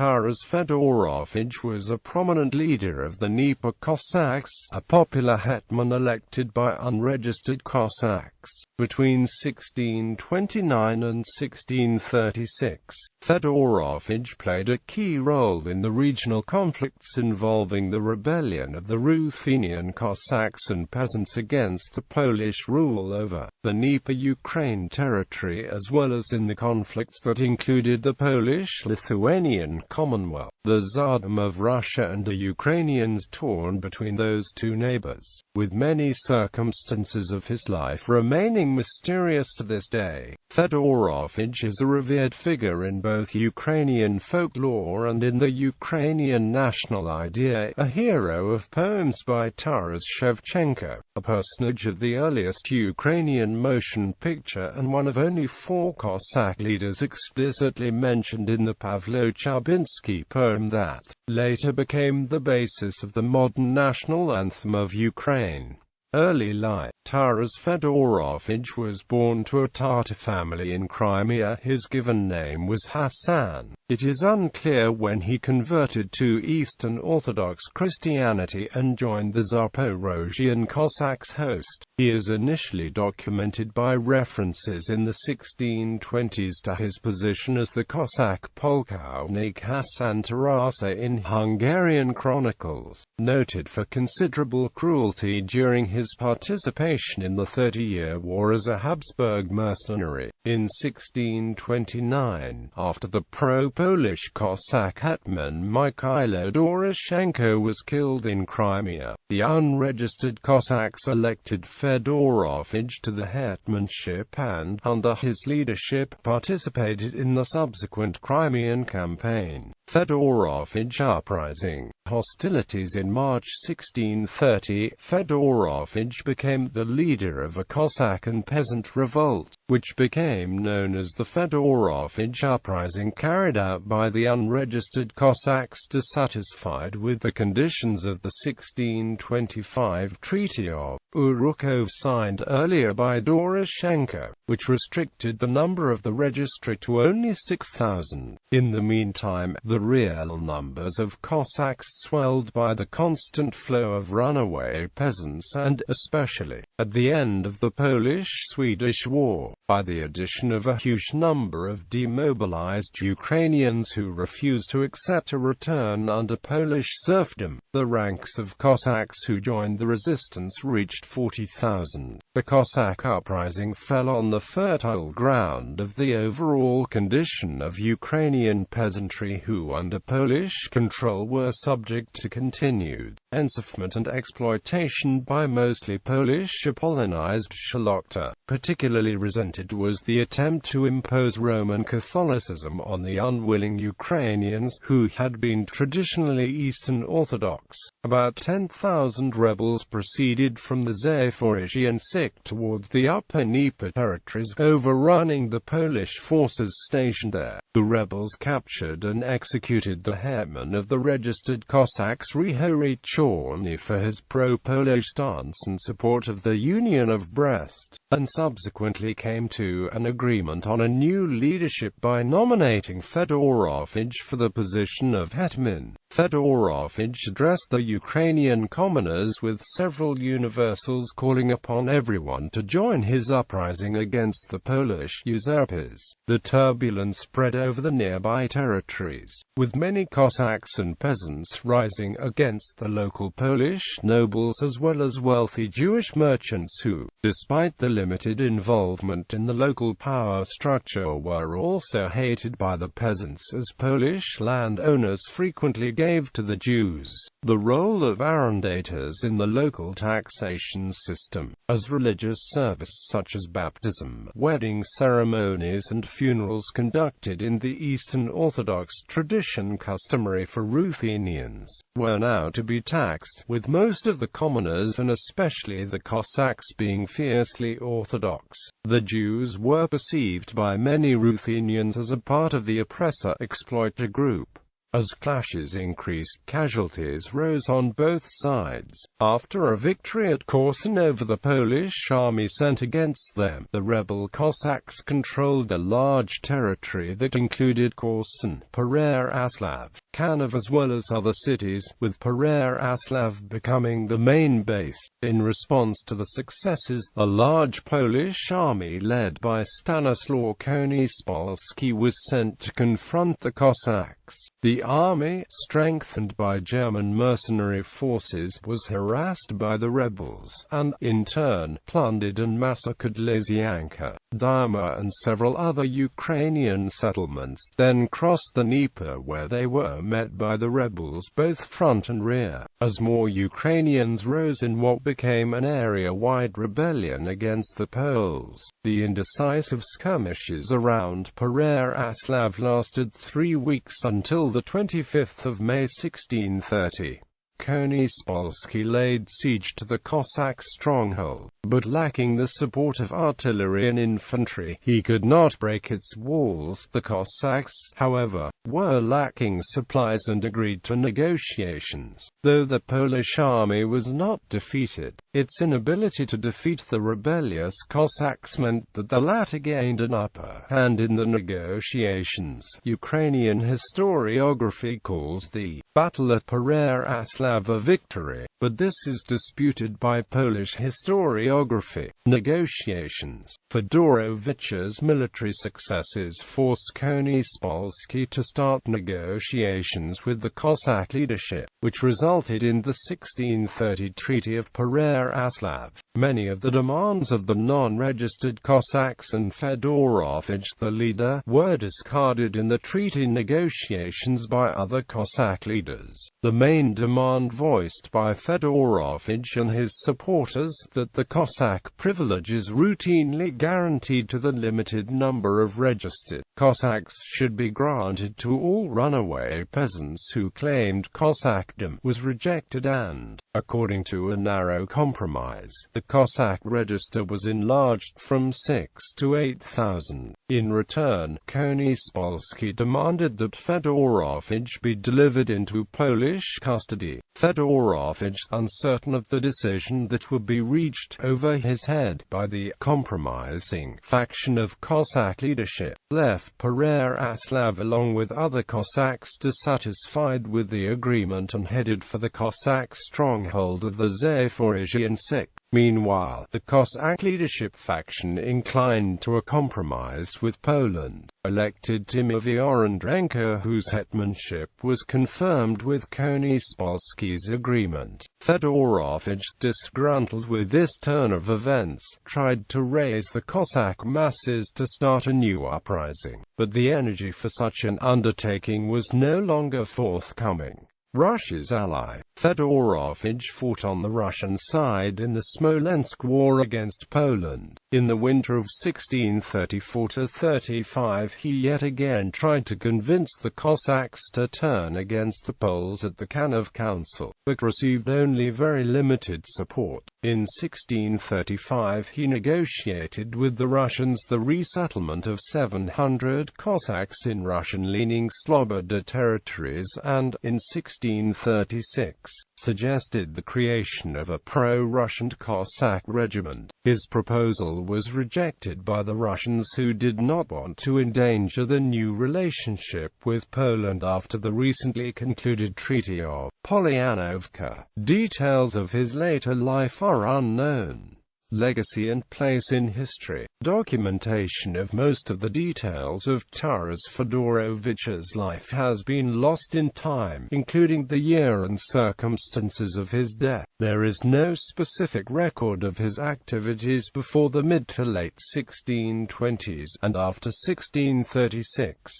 Taras Fedorovych was a prominent leader of the Dnieper Cossacks, a popular hetman elected by unregistered Cossacks. Between 1629 and 1636, Fedorovych played a key role in the regional conflicts involving the rebellion of the Ruthenian Cossacks and peasants against the Polish rule over the Dnieper Ukraine territory, as well as in the conflicts that included the Polish-Lithuanian Commonwealth, the Tsardom of Russia, and the Ukrainians torn between those two neighbors, with many circumstances of his life remaining mysterious to this day. Fedorovych is a revered figure in both Ukrainian folklore and in the Ukrainian national idea, a hero of poems by Taras Shevchenko, a personage of the earliest Ukrainian motion picture and one of only 4 Cossack leaders explicitly mentioned in the Pavlo Chubynsky poem that later became the basis of the modern National Anthem of Ukraine. Early life. Taras Fedorovych was born to a Tatar family in Crimea. His given name was Hassan. It is unclear when he converted to Eastern Orthodox Christianity and joined the Zaporozhian Cossacks host. He is initially documented by references in the 1620s to his position as the Cossack Polkovnik Hassan Tarasa in Hungarian chronicles, noted for considerable cruelty during his participation in the 30-Year War as a Habsburg mercenary. In 1629, after the pro-Polish Cossack hetman Mikhailo Doroshenko was killed in Crimea, the unregistered Cossacks elected Fedorovych to the hetmanship and, under his leadership, participated in the subsequent Crimean campaign. Fedorovych uprising. Hostilities. In March 1630, Fedorovych became the leader of a Cossack and peasant revolt, which became known as the Fedorovych uprising, carried out by the unregistered Cossacks dissatisfied with the conditions of the 1625 Treaty of Urukov signed earlier by Doroshenko, which restricted the number of the registry to only 6,000. In the meantime, the real numbers of Cossacks swelled by the constant flow of runaway peasants and, especially, at the end of the Polish-Swedish War, by the addition of a huge number of demobilized Ukrainians who refused to accept a return under Polish serfdom. The ranks of Cossacks who joined the resistance reached 40,000. The Cossack uprising fell on the fertile ground of the overall condition of Ukrainian peasantry who, under Polish control, were subject to continued enslavement and exploitation by mostly Polish Apollinized Szlachta. Particularly resented was the attempt to impose Roman Catholicism on the unwilling Ukrainians, who had been traditionally Eastern Orthodox. About 10,000 rebels proceeded from the Zaporozhian Sich towards the Upper Dnieper territories, overrunning the Polish forces stationed there. The rebels captured and executed the hetman of the registered Cossacks Rehory Chorny for his pro-Polish stance and support of the Union of Brest, and subsequently came to an agreement on a new leadership by nominating Fedorovych for the position of hetman. Fedorovych addressed the Ukrainian commoners with several universals calling upon everyone to join his uprising against the Polish usurpers. The turbulence spread over the nearby territories, with many Cossacks and peasants rising against the local Polish nobles as well as wealthy Jewish merchants who, despite the limited involvement in the local power structure, were also hated by the peasants, as Polish landowners frequently gave to the Jews the role of arrendators in the local taxation system, as religious services such as baptism, wedding ceremonies and funerals conducted in the Eastern Orthodox tradition customary for Ruthenians, were now to be taxed, with most of the commoners and especially the Cossacks being fiercely Orthodox. The Jews were perceived by many Ruthenians as a part of the oppressor-exploiter group. As clashes increased, casualties rose on both sides. After a victory at Korsun over the Polish army sent against them, the rebel Cossacks controlled a large territory that included Korsun, Pereyaslav, Kanov as well as other cities, with Pereyaslav becoming the main base. In response to the successes, a large Polish army led by Stanislaw Konispolski was sent to confront the Cossacks. The army, strengthened by German mercenary forces, was harassed by the rebels, and, in turn, plundered and massacred Lysianka, Dnieper and several other Ukrainian settlements, then crossed the Dnieper where they were met by the rebels both front and rear. As more Ukrainians rose in what became an area-wide rebellion against the Poles, the indecisive skirmishes around Pereyaslav lasted 3 weeks until the 25th of May 1630. Konispolski laid siege to the Cossack stronghold, but lacking the support of artillery and infantry, he could not break its walls. The Cossacks, however, were lacking supplies and agreed to negotiations. Though the Polish army was not defeated, its inability to defeat the rebellious Cossacks meant that the latter gained an upper hand in the negotiations. Ukrainian historiography calls the battle at Pereyaslav a victory, but this is disputed by Polish historiography. Negotiations. Fedorovich's military successes forced Konispolski to start negotiations with the Cossack leadership, which resulted in the 1630 Treaty of Pereyaslav. Many of the demands of the non-registered Cossacks and Fedorovych, the leader, were discarded in the treaty negotiations by other Cossack leaders. The main demand voiced by Fedorovych and his supporters, that the Cossack privileges routinely guaranteed to the limited number of registered Cossacks should be granted to all runaway peasants who claimed Cossackdom, was rejected and, according to a narrow compromise, the Cossack register was enlarged from 6 to 8,000. In return, Konispolski demanded that Fedorovych be delivered into Polish custody. Fedorovych, uncertain of the decision that would be reached over his head by the compromising faction of Cossack leadership, left Pereyaslav along with other Cossacks dissatisfied with the agreement and headed for the Cossack stronghold of the Zaporizhian Sich. Meanwhile, the Cossack leadership faction inclined to a compromise with Poland, elected Timofey Orendrenko, whose hetmanship was confirmed with Konispolski's agreement. Fedorovych, disgruntled with this turn of events, tried to raise the Cossack masses to start a new uprising, but the energy for such an undertaking was no longer forthcoming. Russia's ally, Fedorovych, fought on the Russian side in the Smolensk War against Poland. In the winter of 1634–35 he yet again tried to convince the Cossacks to turn against the Poles at the Kanov Council, but received only very limited support. In 1635 he negotiated with the Russians the resettlement of 700 Cossacks in Russian-leaning Sloboda territories and, in 1636, suggested the creation of a pro-Russian Cossack regiment. His proposal was rejected by the Russians, who did not want to endanger the new relationship with Poland after the recently concluded Treaty of Polyanovka. Details of his later life are unknown. Legacy and place in history. Documentation of most of the details of Taras Fedorovich's life has been lost in time, including the year and circumstances of his death. There is no specific record of his activities before the mid to late 1620s and after 1636.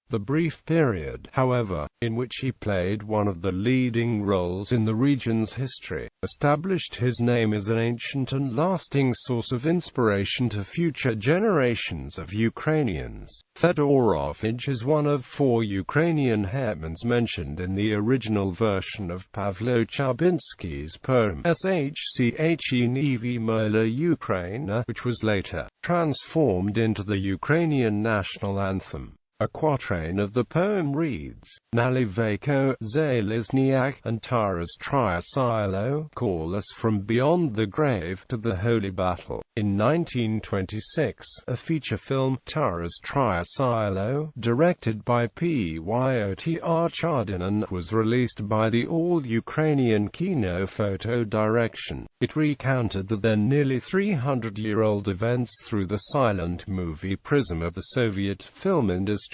The brief period, however, in which he played one of the leading roles in the region's history, established his name as an ancient and lasting source of inspiration to future generations of Ukrainians. Fedorovych is one of 4 Ukrainian hetmans mentioned in the original version of Pavlo Chubynsky's poem Neighbors.With, Ukraine, which was later transformed into the Ukrainian national anthem. A quatrain of the poem reads, Nalivayko, Zalesniak, and Taras Shevchenko call us from beyond the grave to the holy battle. In 1926, a feature film, Taras Shevchenko, directed by Pyotr Chardinin, was released by the all-Ukrainian Kino Photo Direction. It recounted the then nearly 300-year-old events through the silent movie prism of the Soviet film industry.